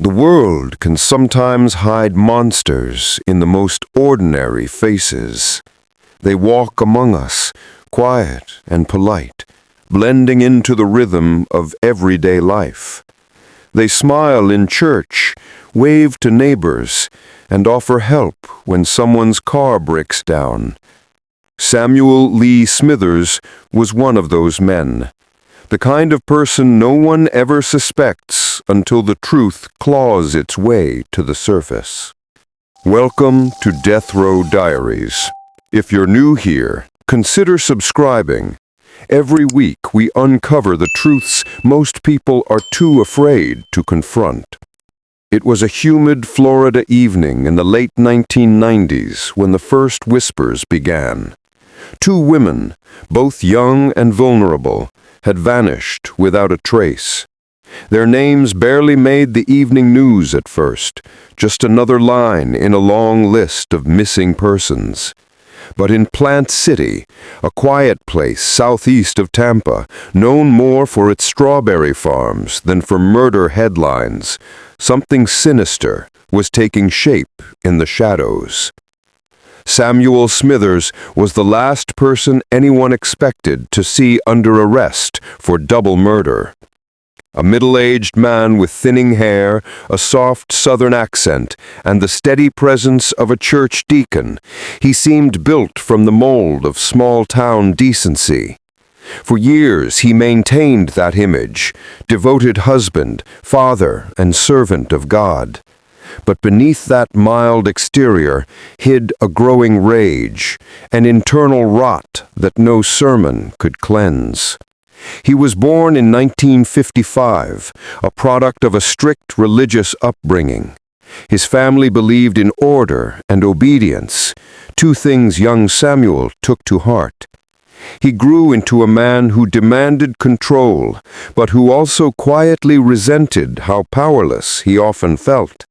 The world can sometimes hide monsters in the most ordinary faces. They walk among us, quiet and polite, blending into the rhythm of everyday life. They smile in church, wave to neighbors, and offer help when someone's car breaks down. Samuel Lee Smithers was one of those men, the kind of person no one ever suspects until the truth claws its way to the surface. Welcome to Death Row Diaries. If you're new here, consider subscribing. Every week we uncover the truths most people are too afraid to confront. It was a humid Florida evening in the late 1990s when the first whispers began. Two women, both young and vulnerable, had vanished without a trace. Their names barely made the evening news at first, just another line in a long list of missing persons. But in Plant City, a quiet place southeast of Tampa, known more for its strawberry farms than for murder headlines, something sinister was taking shape in the shadows. Samuel Smithers was the last person anyone expected to see under arrest for double murder. A middle-aged man with thinning hair, a soft southern accent, and the steady presence of a church deacon, he seemed built from the mold of small-town decency. For years he maintained that image, devoted husband, father, and servant of God. But beneath that mild exterior hid a growing rage, an internal rot that no sermon could cleanse. He was born in 1955, a product of a strict religious upbringing. His family believed in order and obedience, two things young Samuel took to heart. He grew into a man who demanded control, but who also quietly resented how powerless he often felt.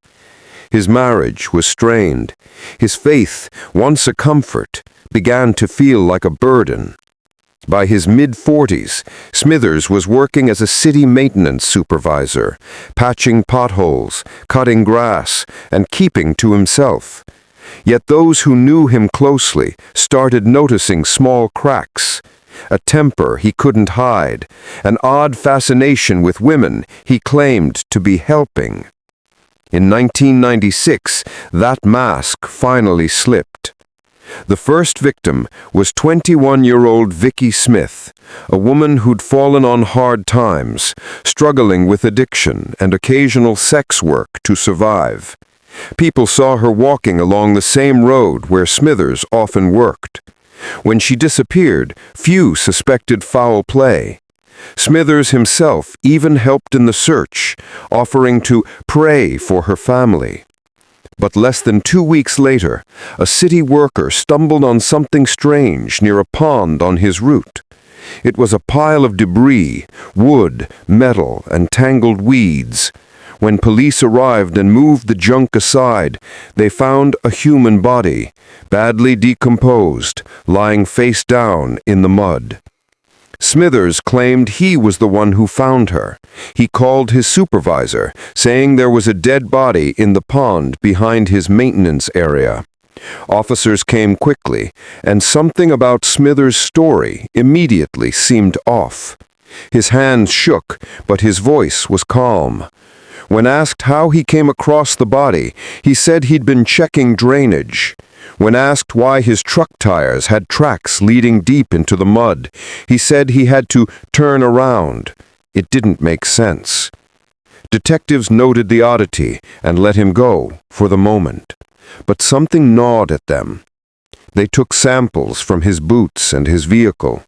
His marriage was strained. His faith, once a comfort, began to feel like a burden. By his mid-40s, Smithers was working as a city maintenance supervisor, patching potholes, cutting grass, and keeping to himself. Yet those who knew him closely started noticing small cracks, a temper he couldn't hide, an odd fascination with women he claimed to be helping. In 1996, that mask finally slipped. The first victim was 21-year-old Vicki Smith, a woman who'd fallen on hard times, struggling with addiction and occasional sex work to survive. People saw her walking along the same road where Smithers often worked. When she disappeared, few suspected foul play. Smithers himself even helped in the search, offering to pray for her family. But less than 2 weeks later, a city worker stumbled on something strange near a pond on his route. It was a pile of debris, wood, metal, and tangled weeds. When police arrived and moved the junk aside, they found a human body, badly decomposed, lying face down in the mud. Smithers claimed he was the one who found her. He called his supervisor, saying there was a dead body in the pond behind his maintenance area. Officers came quickly, and something about Smithers' story immediately seemed off. His hands shook, but his voice was calm. When asked how he came across the body, he said he'd been checking drainage. When asked why his truck tires had tracks leading deep into the mud, he said he had to turn around. It didn't make sense. Detectives noted the oddity and let him go for the moment. But something gnawed at them. They took samples from his boots and his vehicle.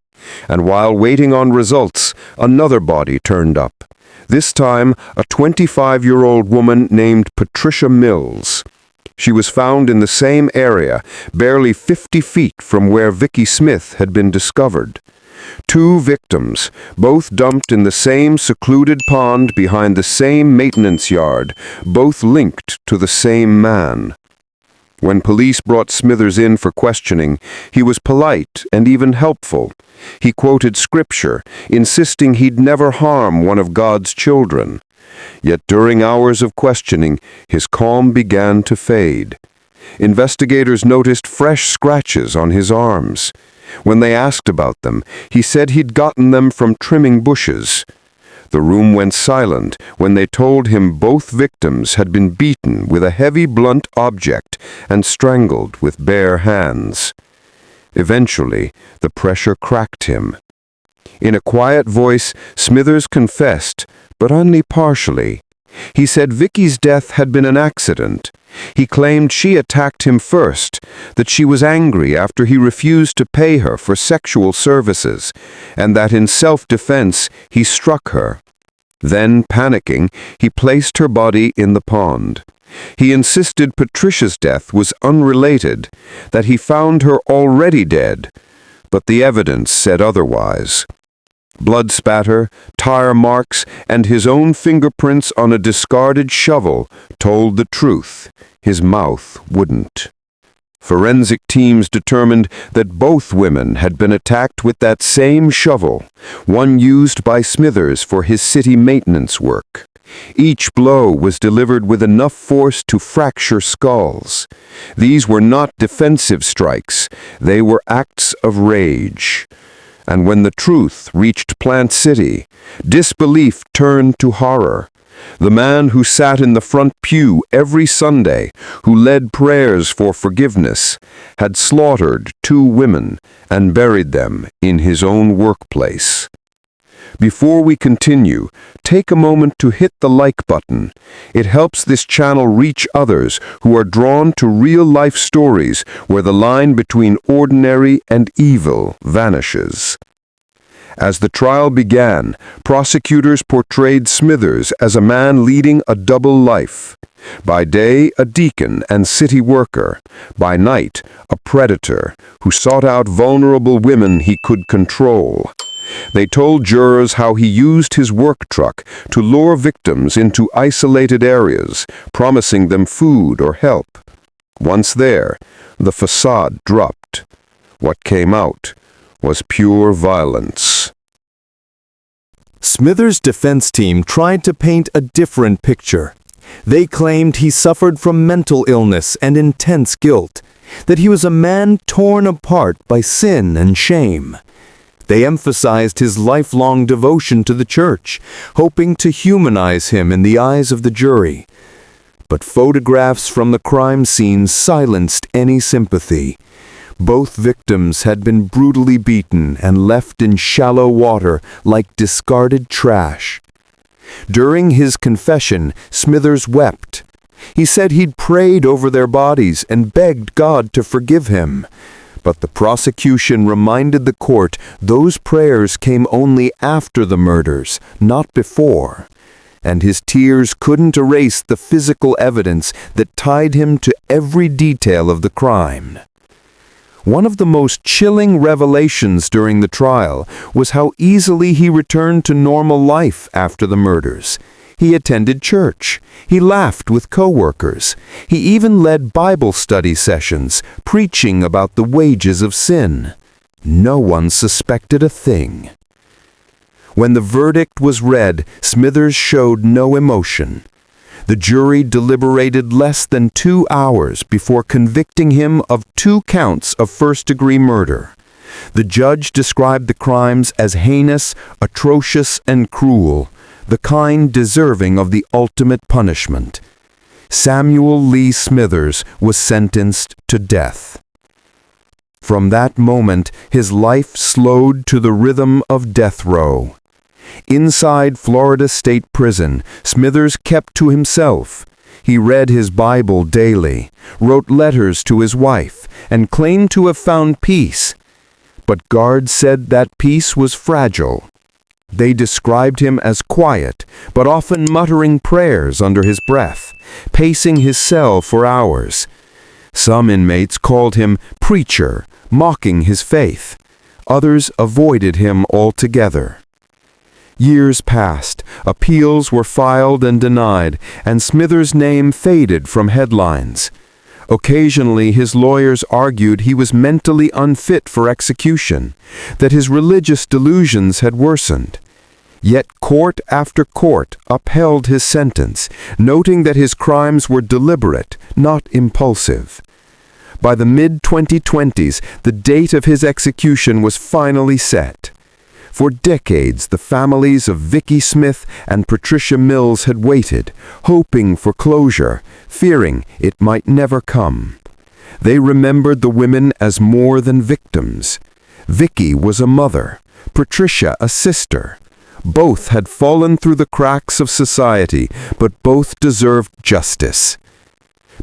And while waiting on results, another body turned up. This time, a 25-year-old woman named Patricia Mills. She was found in the same area, barely 50 feet from where Vicki Smith had been discovered. Two victims, both dumped in the same secluded pond behind the same maintenance yard, both linked to the same man. When police brought Smithers in for questioning, he was polite and even helpful. He quoted scripture, insisting he'd never harm one of God's children. Yet during hours of questioning, his calm began to fade. Investigators noticed fresh scratches on his arms. When they asked about them, he said he'd gotten them from trimming bushes. The room went silent when they told him both victims had been beaten with a heavy blunt object and strangled with bare hands. Eventually, the pressure cracked him. In a quiet voice, Smithers confessed, but only partially. He said Vicky's death had been an accident. He claimed she attacked him first, that she was angry after he refused to pay her for sexual services, and that in self-defense he struck her. Then, panicking, he placed her body in the pond. He insisted Patricia's death was unrelated, that he found her already dead, but the evidence said otherwise. Blood spatter, tire marks, and his own fingerprints on a discarded shovel told the truth. His mouth wouldn't. Forensic teams determined that both women had been attacked with that same shovel, one used by Smithers for his city maintenance work. Each blow was delivered with enough force to fracture skulls. These were not defensive strikes, they were acts of rage. And when the truth reached Plant City, disbelief turned to horror. The man who sat in the front pew every Sunday, who led prayers for forgiveness, had slaughtered 2 women and buried them in his own workplace. Before we continue, take a moment to hit the like button. It helps this channel reach others who are drawn to real-life stories where the line between ordinary and evil vanishes. As the trial began, prosecutors portrayed Smithers as a man leading a double life. By day, a deacon and city worker. By night, a predator who sought out vulnerable women he could control. They told jurors how he used his work truck to lure victims into isolated areas, promising them food or help. Once there, the facade dropped. What came out was pure violence. Smithers' defense team tried to paint a different picture. They claimed he suffered from mental illness and intense guilt, that he was a man torn apart by sin and shame. They emphasized his lifelong devotion to the church, hoping to humanize him in the eyes of the jury. But photographs from the crime scene silenced any sympathy. Both victims had been brutally beaten and left in shallow water like discarded trash. During his confession, Smithers wept. He said he'd prayed over their bodies and begged God to forgive him. But the prosecution reminded the court those prayers came only after the murders, not before. And his tears couldn't erase the physical evidence that tied him to every detail of the crime. One of the most chilling revelations during the trial was how easily he returned to normal life after the murders. He attended church. He laughed with coworkers. He even led Bible study sessions, preaching about the wages of sin. No one suspected a thing. When the verdict was read, Smithers showed no emotion. The jury deliberated less than 2 hours before convicting him of 2 counts of first-degree murder. The judge described the crimes as heinous, atrocious, and cruel, the kind deserving of the ultimate punishment. Samuel Lee Smithers was sentenced to death. From that moment, his life slowed to the rhythm of death row. Inside Florida State Prison, Smithers kept to himself. He read his Bible daily, wrote letters to his wife, and claimed to have found peace. But guards said that peace was fragile. They described him as quiet, but often muttering prayers under his breath, pacing his cell for hours. Some inmates called him preacher, mocking his faith. Others avoided him altogether. Years passed, appeals were filed and denied, and Smithers' name faded from headlines. Occasionally, his lawyers argued he was mentally unfit for execution, that his religious delusions had worsened. Yet court after court upheld his sentence, noting that his crimes were deliberate, not impulsive. By the mid-2020s, the date of his execution was finally set. For decades, the families of Vicky Smith and Patricia Mills had waited, hoping for closure, fearing it might never come. They remembered the women as more than victims. Vicky was a mother, Patricia a sister. Both had fallen through the cracks of society, but both deserved justice.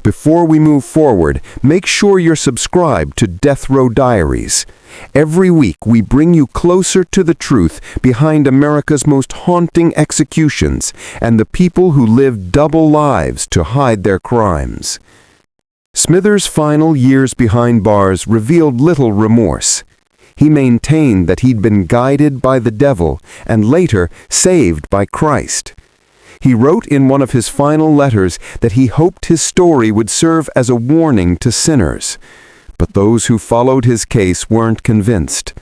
Before we move forward, make sure you're subscribed to Death Row Diaries. Every week we bring you closer to the truth behind America's most haunting executions and the people who lived double lives to hide their crimes. Smithers' final years behind bars revealed little remorse. He maintained that he'd been guided by the devil and later saved by Christ. He wrote in one of his final letters that he hoped his story would serve as a warning to sinners. But those who followed his case weren't convinced.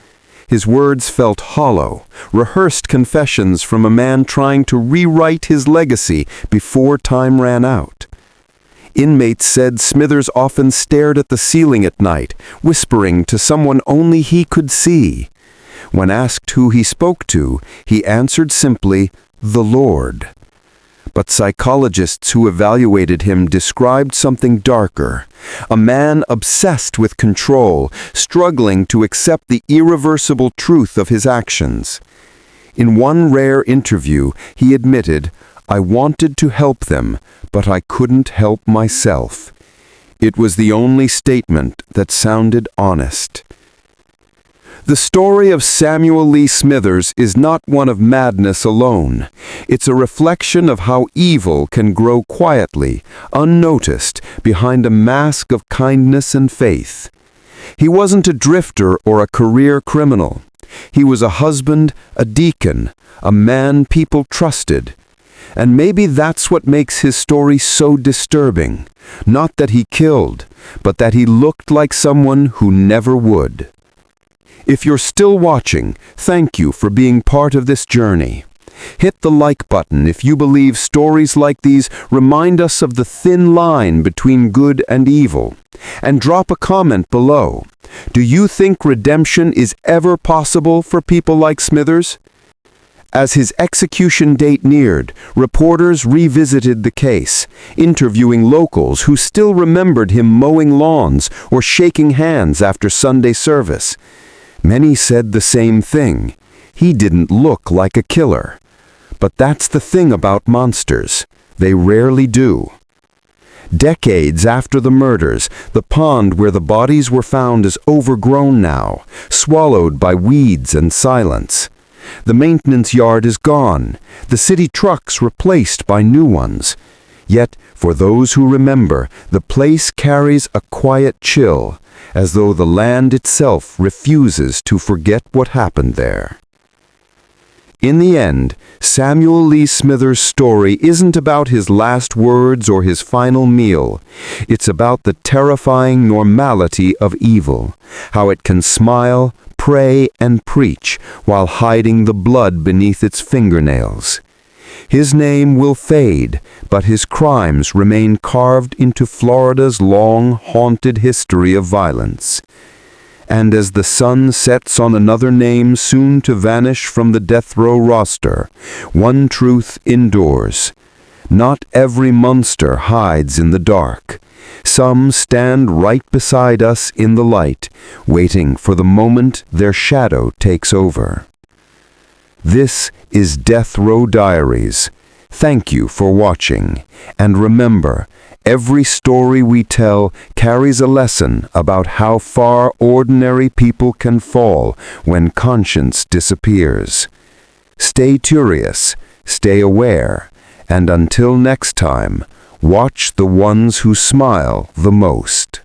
His words felt hollow, rehearsed confessions from a man trying to rewrite his legacy before time ran out. Inmates said Smithers often stared at the ceiling at night, whispering to someone only he could see. When asked who he spoke to, he answered simply, "The Lord." But psychologists who evaluated him described something darker, a man obsessed with control, struggling to accept the irreversible truth of his actions. In one rare interview, he admitted, "I wanted to help them, but I couldn't help myself." It was the only statement that sounded honest. The story of Samuel Lee Smithers is not one of madness alone. It's a reflection of how evil can grow quietly, unnoticed, behind a mask of kindness and faith. He wasn't a drifter or a career criminal. He was a husband, a deacon, a man people trusted. And maybe that's what makes his story so disturbing. Not that he killed, but that he looked like someone who never would. If you're still watching, thank you for being part of this journey. Hit the like button if you believe stories like these remind us of the thin line between good and evil. And drop a comment below. Do you think redemption is ever possible for people like Smithers? As his execution date neared, reporters revisited the case, interviewing locals who still remembered him mowing lawns or shaking hands after Sunday service. Many said the same thing. He didn't look like a killer. But that's the thing about monsters. They rarely do. Decades after the murders, the pond where the bodies were found is overgrown now, swallowed by weeds and silence. The maintenance yard is gone, the city trucks replaced by new ones. Yet, for those who remember, the place carries a quiet chill, as though the land itself refuses to forget what happened there. In the end, Samuel Lee Smithers' story isn't about his last words or his final meal. It's about the terrifying normality of evil, how it can smile, pray, and preach while hiding the blood beneath its fingernails. His name will fade, but his crimes remain carved into Florida's long, haunted history of violence. And as the sun sets on another name soon to vanish from the death row roster, one truth endures. Not every monster hides in the dark. Some stand right beside us in the light, waiting for the moment their shadow takes over. This is Death Row Diaries. Thank you for watching, and remember, every story we tell carries a lesson about how far ordinary people can fall when conscience disappears. Stay curious, stay aware, and until next time, watch the ones who smile the most.